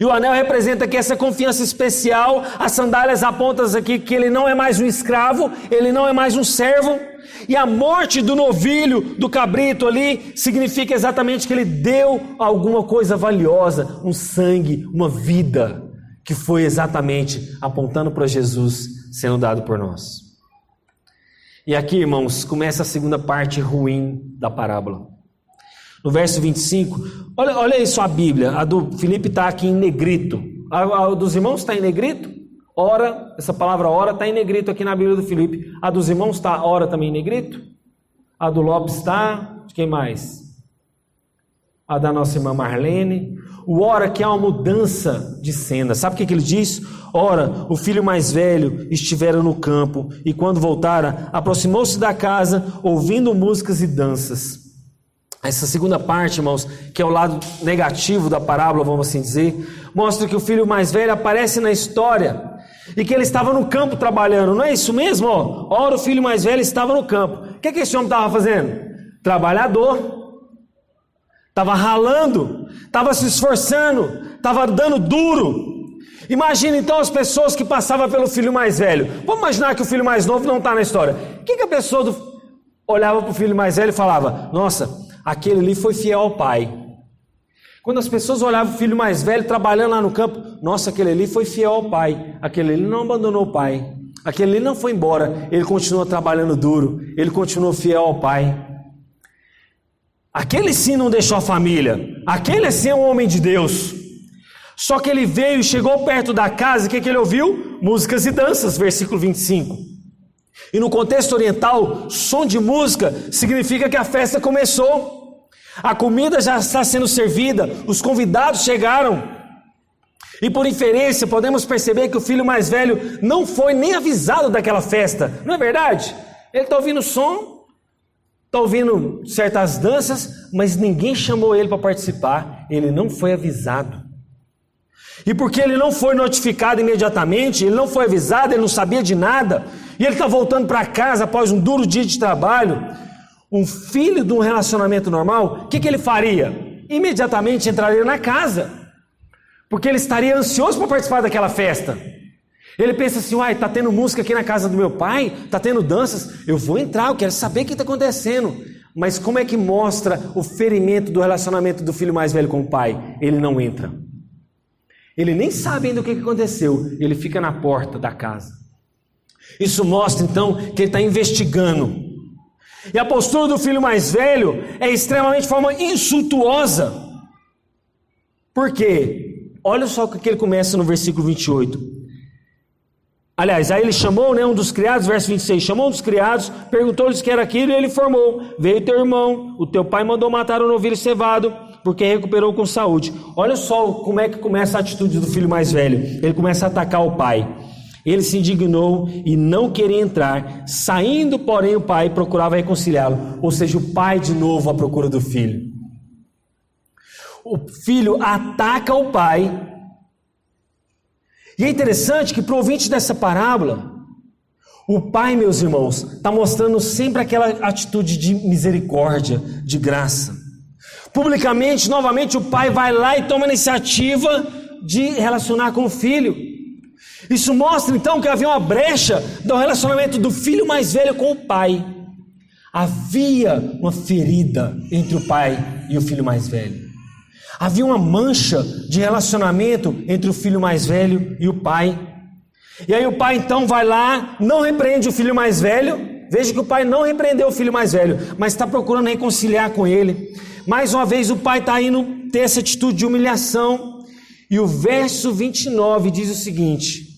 E o anel representa que essa confiança especial, as sandálias apontam aqui que ele não é mais um escravo, ele não é mais um servo. E a morte do novilho, do cabrito ali, significa exatamente que ele deu alguma coisa valiosa, um sangue, uma vida, que foi exatamente apontando para Jesus sendo dado por nós. E aqui, irmãos, começa a segunda parte ruim da parábola. No verso 25, olha aí sua Bíblia, a do Felipe está aqui em negrito. A dos irmãos está em negrito? Ora, essa palavra ora está em negrito aqui na Bíblia do Felipe. A dos irmãos está ora também em negrito? A do Lopes está? De quem mais? A da nossa irmã Marlene. O ora que é uma mudança de cena. Sabe o que ele diz? Ora, o filho mais velho estivera no campo e quando voltara, aproximou-se da casa, ouvindo músicas e danças. Essa segunda parte, irmãos, que é o lado negativo da parábola, vamos assim dizer, mostra que o filho mais velho aparece na história e que ele estava no campo trabalhando. Não é isso mesmo? Ora, o filho mais velho estava no campo. O que esse homem estava fazendo? Trabalhador. Estava ralando, estava se esforçando, estava dando duro. Imagina então as pessoas que passavam pelo filho mais velho. Vamos imaginar que o filho mais novo não está na história. O que a pessoa olhava para o filho mais velho e falava? Nossa, aquele ali foi fiel ao pai. Quando as pessoas olhavam o filho mais velho trabalhando lá no campo, nossa, aquele ali foi fiel ao pai. Aquele ali não abandonou o pai. Aquele ali não foi embora. Ele continuou trabalhando duro. Ele continuou fiel ao pai. Aquele sim não deixou a família. Aquele sim é um homem de Deus. Só que ele veio e chegou perto da casa, e o que ele ouviu? Músicas e danças, versículo 25. E no contexto oriental, som de música significa que a festa começou. A comida já está sendo servida, os convidados chegaram. E por inferência, podemos perceber que o filho mais velho não foi nem avisado daquela festa. Não é verdade? Ele está ouvindo som, está ouvindo certas danças, mas ninguém chamou ele para participar. Ele não foi avisado. E porque ele não foi notificado imediatamente, ele não foi avisado, ele não sabia de nada, e ele está voltando para casa após um duro dia de trabalho, um filho de um relacionamento normal, o que ele faria? Imediatamente entraria na casa, porque ele estaria ansioso para participar daquela festa. Ele pensa assim, uai, está tendo música aqui na casa do meu pai, está tendo danças, eu vou entrar, eu quero saber o que está acontecendo. Mas como é que mostra o ferimento do relacionamento do filho mais velho com o pai? Ele não entra. Ele nem sabe ainda o que aconteceu, ele fica na porta da casa. Isso mostra então que ele está investigando. E a postura do filho mais velho é extremamente de forma insultuosa. Por quê? Olha só o que ele começa no versículo 28. Aliás, aí ele chamou, um dos criados, verso 26, chamou um dos criados, perguntou-lhes o que era aquilo e ele informou: veio teu irmão, o teu pai mandou matar o novilho cevado, porque recuperou com saúde. Olha só como é que começa a atitude do filho mais velho. Ele começa a atacar o pai. Ele se indignou e não queria entrar. Saindo, porém, o pai procurava reconciliá-lo. Ou seja, o pai de novo à procura do filho. O filho ataca o pai. E é interessante que para o ouvinte dessa parábola, o pai, meus irmãos, está mostrando sempre aquela atitude de misericórdia, de graça. Publicamente, novamente, o pai vai lá e toma a iniciativa de relacionar com o filho. Isso mostra então que havia uma brecha do relacionamento do filho mais velho com o pai. Havia uma ferida entre o pai e o filho mais velho. Havia uma mancha de relacionamento entre o filho mais velho e o pai. E aí o pai então vai lá, não repreende o filho mais velho. Veja que o pai não repreendeu o filho mais velho, mas está procurando reconciliar com ele. Mais uma vez o pai está indo ter essa atitude de humilhação. E o verso 29 diz o seguinte: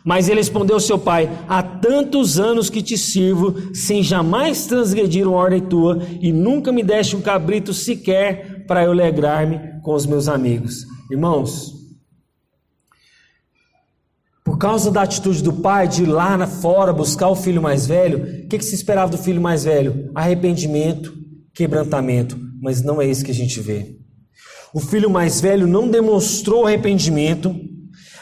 mas ele respondeu ao seu pai: há tantos anos que te sirvo, sem jamais transgredir uma ordem tua, e nunca me deste um cabrito sequer para eu alegrar-me com os meus amigos. Irmãos, por causa da atitude do pai de ir lá fora buscar o filho mais velho, o que se esperava do filho mais velho? Arrependimento, quebrantamento, mas não é isso que a gente vê. O filho mais velho não demonstrou arrependimento,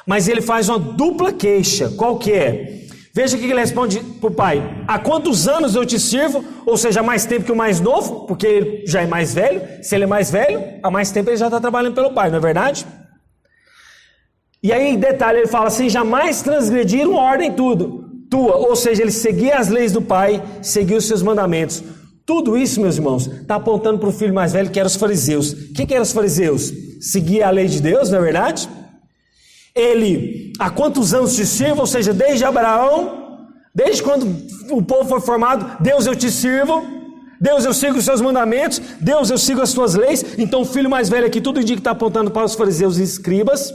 mas ele faz uma dupla queixa. Qual que é? Veja o que ele responde para o pai: há quantos anos eu te sirvo? Ou seja, há mais tempo que o mais novo, porque ele já é mais velho. Se ele é mais velho, há mais tempo ele já está trabalhando pelo pai, não é verdade? E aí, detalhe, ele fala, sem jamais transgredir uma ordem tua. Ou seja, ele seguia as leis do pai, seguia os seus mandamentos. Tudo isso, meus irmãos, está apontando para o filho mais velho, que eram os fariseus. O que eram os fariseus? Seguia a lei de Deus, não é verdade? Ele, há quantos anos te sirvo? Ou seja, desde Abraão, desde quando o povo foi formado, Deus, eu te sirvo. Deus, eu sigo os seus mandamentos. Deus, eu sigo as tuas leis. Então o filho mais velho aqui, tudo indica que está apontando para os fariseus e escribas.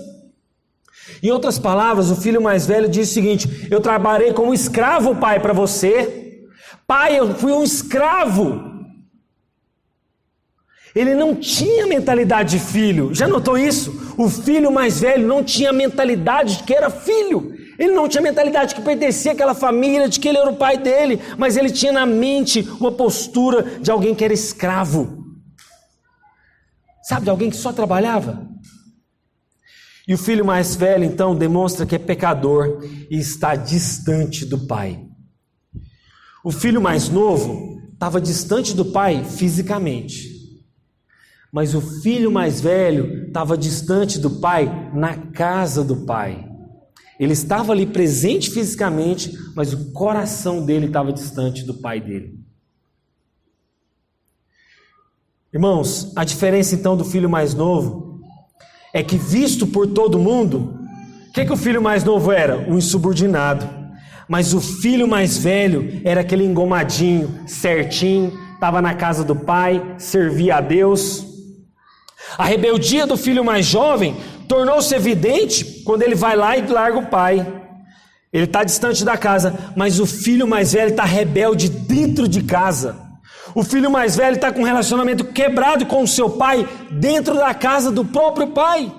Em outras palavras, o filho mais velho diz o seguinte: eu trabalhei como escravo, pai, para você. Pai, eu fui um escravo. Ele não tinha mentalidade de filho. Já notou isso? O filho mais velho não tinha mentalidade de que era filho. Ele não tinha mentalidade de que pertencia àquela família, de que ele era o pai dele. Mas ele tinha na mente uma postura de alguém que era escravo. Sabe, de alguém que só trabalhava? E o filho mais velho, então, demonstra que é pecador e está distante do pai. O filho mais novo estava distante do pai fisicamente. Mas o filho mais velho estava distante do pai na casa do pai. Ele estava ali presente fisicamente, mas o coração dele estava distante do pai dele. Irmãos, a diferença então do filho mais novo é que, visto por todo mundo, o que o filho mais novo era? Um insubordinado. Mas o filho mais velho era aquele engomadinho, certinho, estava na casa do pai, servia a Deus. A rebeldia do filho mais jovem tornou-se evidente quando ele vai lá e larga o pai. Ele está distante da casa, mas o filho mais velho está rebelde dentro de casa. O filho mais velho está com um relacionamento quebrado com o seu pai dentro da casa do próprio pai.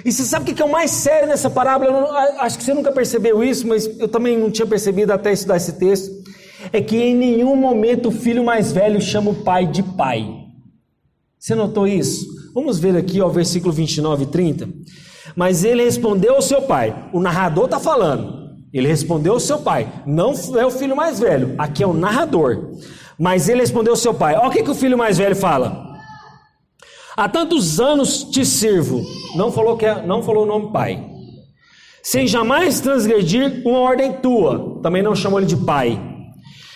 E você sabe o que é o mais sério nessa parábola? Acho que você nunca percebeu isso, mas eu também não tinha percebido até estudar esse texto. É que em nenhum momento o filho mais velho chama o pai de pai. Você notou isso? Vamos ver aqui o versículo 29 e 30. Mas ele respondeu ao seu pai. O narrador está falando. Ele respondeu ao seu pai. Não é o filho mais velho. Aqui é o narrador. Mas ele respondeu ao seu pai. Olha o que o filho mais velho fala. Há tantos anos te sirvo. Não falou o nome pai. Sem jamais transgredir uma ordem tua. Também não chamou ele de pai.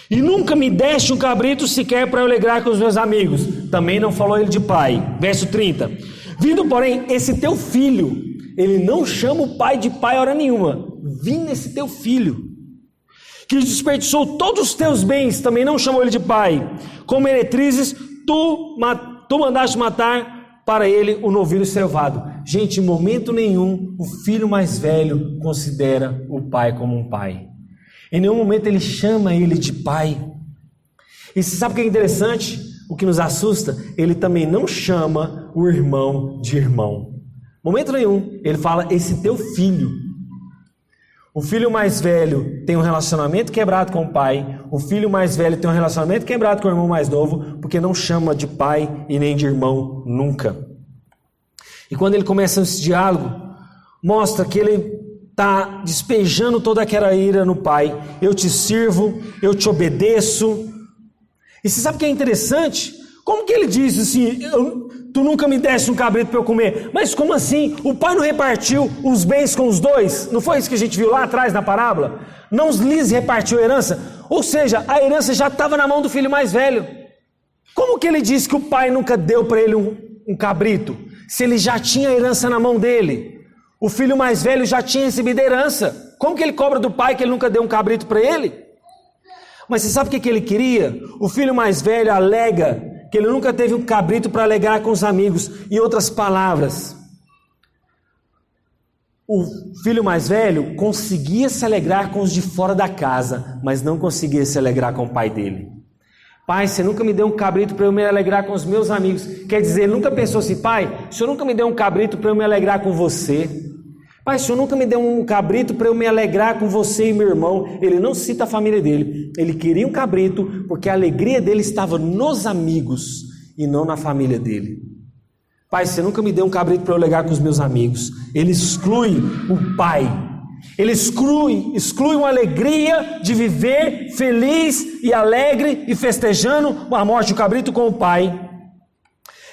E nunca me deste um cabrito sequer para eu alegrar com os meus amigos. Também não falou ele de pai. Verso 30. Vindo, porém, esse teu filho, ele não chama o pai de pai hora nenhuma. Vindo esse teu filho, que desperdiçou todos os teus bens, também não chamou ele de pai. Com meretrizes, tu mandaste matar para ele o novilho cevado. Gente, em momento nenhum, o filho mais velho considera o pai como um pai. Em nenhum momento ele chama ele de pai. E você sabe o que é interessante? O que nos assusta? Ele também não chama o irmão de irmão. Momento nenhum, ele fala, esse teu filho. O filho mais velho tem um relacionamento quebrado com o pai. O filho mais velho tem um relacionamento quebrado com o irmão mais novo, porque não chama de pai e nem de irmão nunca. E quando ele começa esse diálogo, mostra que ele está despejando toda aquela ira no pai. Eu te sirvo, eu te obedeço. E você sabe o que é interessante? Como que ele diz assim, tu nunca me deste um cabrito para eu comer? Mas como assim? O pai não repartiu os bens com os dois? Não foi isso que a gente viu lá atrás na parábola? Não lhes repartiu a herança? Ou seja, a herança já estava na mão do filho mais velho. Como que ele diz que o pai nunca deu para ele um cabrito? Se ele já tinha a herança na mão dele. O filho mais velho já tinha recebido a herança. Como que ele cobra do pai que ele nunca deu um cabrito para ele? Mas você sabe o que ele queria? O filho mais velho alega que ele nunca teve um cabrito para alegrar com os amigos. Em outras palavras, o filho mais velho conseguia se alegrar com os de fora da casa, mas não conseguia se alegrar com o pai dele. Pai, você nunca me deu um cabrito para eu me alegrar com os meus amigos. Quer dizer, ele nunca pensou assim, pai, o senhor nunca me deu um cabrito para eu me alegrar com você. Pai, o senhor nunca me deu um cabrito para eu me alegrar com você e meu irmão. Ele não cita a família dele. Ele queria um cabrito porque a alegria dele estava nos amigos e não na família dele. Pai, você nunca me deu um cabrito para eu alegrar com os meus amigos. Ele exclui o pai. Ele exclui uma alegria de viver feliz e alegre e festejando a morte do cabrito com o pai.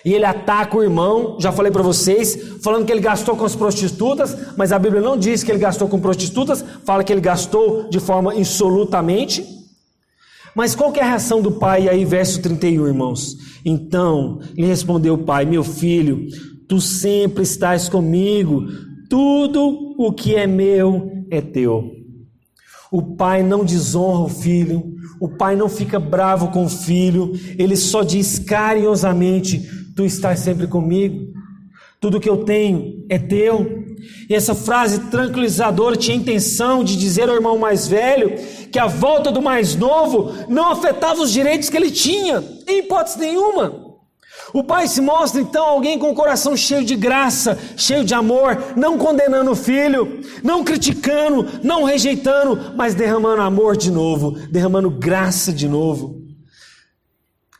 E ele ataca o irmão, já falei para vocês, falando que ele gastou com as prostitutas, mas a Bíblia não diz que ele gastou com prostitutas, fala que ele gastou de forma insolutamente. Mas qual que é a reação do pai aí, verso 31, irmãos? Então lhe respondeu o pai: meu filho, tu sempre estás comigo, tudo o que é meu é teu. O pai não desonra o filho, o pai não fica bravo com o filho, ele só diz carinhosamente: tu estás sempre comigo, tudo que eu tenho é teu. E essa frase tranquilizadora tinha a intenção de dizer ao irmão mais velho que a volta do mais novo não afetava os direitos que ele tinha, em hipótese nenhuma. O pai se mostra então alguém com o coração cheio de graça, cheio de amor, não condenando o filho, não criticando, não rejeitando, mas derramando amor de novo, derramando graça de novo.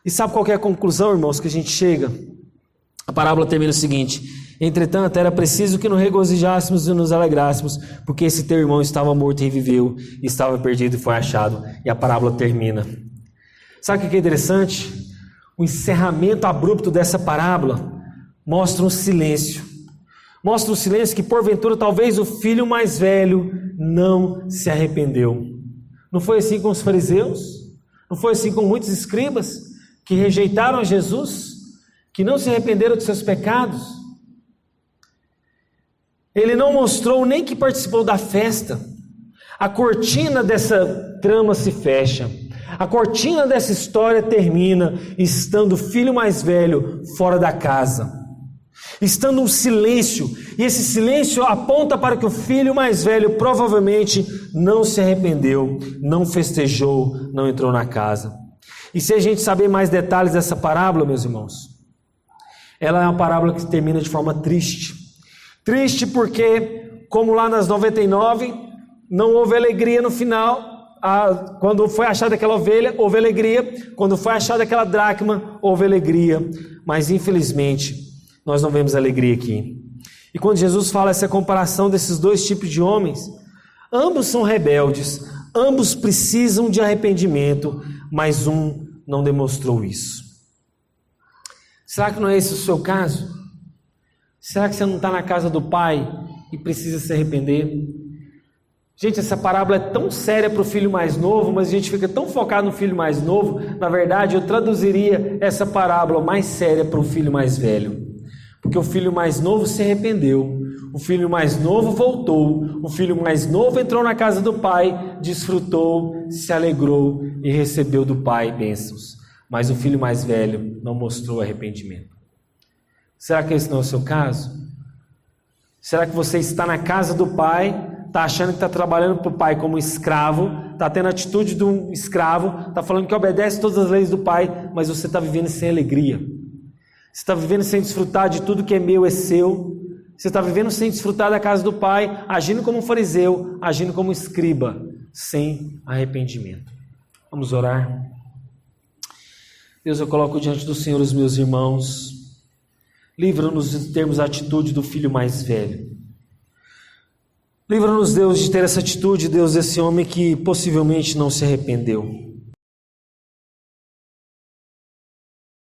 E sabe qual que é a conclusão, irmãos, que a gente chega? A parábola termina o seguinte: entretanto, era preciso que nos regozijássemos e nos alegrássemos, porque esse teu irmão estava morto e reviveu, estava perdido e foi achado. E a parábola termina. Sabe o que é interessante? O encerramento abrupto dessa parábola mostra um silêncio. Mostra um silêncio que, porventura, talvez o filho mais velho não se arrependeu. Não foi assim com os fariseus? Não foi assim com muitos escribas que rejeitaram a Jesus? Que não se arrependeram de seus pecados? Ele não mostrou nem que participou da festa. A cortina dessa trama se fecha. A cortina dessa história termina estando o filho mais velho fora da casa, estando um silêncio, e esse silêncio aponta para que o filho mais velho provavelmente não se arrependeu, não festejou, não entrou na casa. E se a gente saber mais detalhes dessa parábola, meus irmãos, ela é uma parábola que termina de forma triste. Triste porque, como lá nas 99, não houve alegria no final. Quando foi achada aquela ovelha, houve alegria. Quando foi achada aquela dracma, houve alegria. Mas infelizmente, nós não vemos alegria aqui. E quando Jesus fala essa comparação desses dois tipos de homens, ambos são rebeldes, ambos precisam de arrependimento, mas um não demonstrou isso. Será que não é esse o seu caso? Será que você não está na casa do Pai e precisa se arrepender? Gente, essa parábola é tão séria para o filho mais novo, mas a gente fica tão focado no filho mais novo. Na verdade, eu traduziria essa parábola mais séria para o filho mais velho. Porque o filho mais novo se arrependeu, o filho mais novo voltou, o filho mais novo entrou na casa do pai, desfrutou, se alegrou e recebeu do pai bênçãos. Mas o filho mais velho não mostrou arrependimento. Será que esse não é o seu caso? Será que você está na casa do pai, está achando que está trabalhando para o pai como escravo, está tendo a atitude de um escravo, está falando que obedece todas as leis do pai, mas você está vivendo sem alegria? Você está vivendo sem desfrutar de tudo que é meu, é seu? Você está vivendo sem desfrutar da casa do pai, agindo como um fariseu, agindo como um escriba, sem arrependimento? Vamos orar. Deus, eu coloco diante do Senhor os meus irmãos. Livra-nos de termos a atitude do filho mais velho. Livra-nos, Deus, de ter essa atitude, Deus, desse homem que possivelmente não se arrependeu.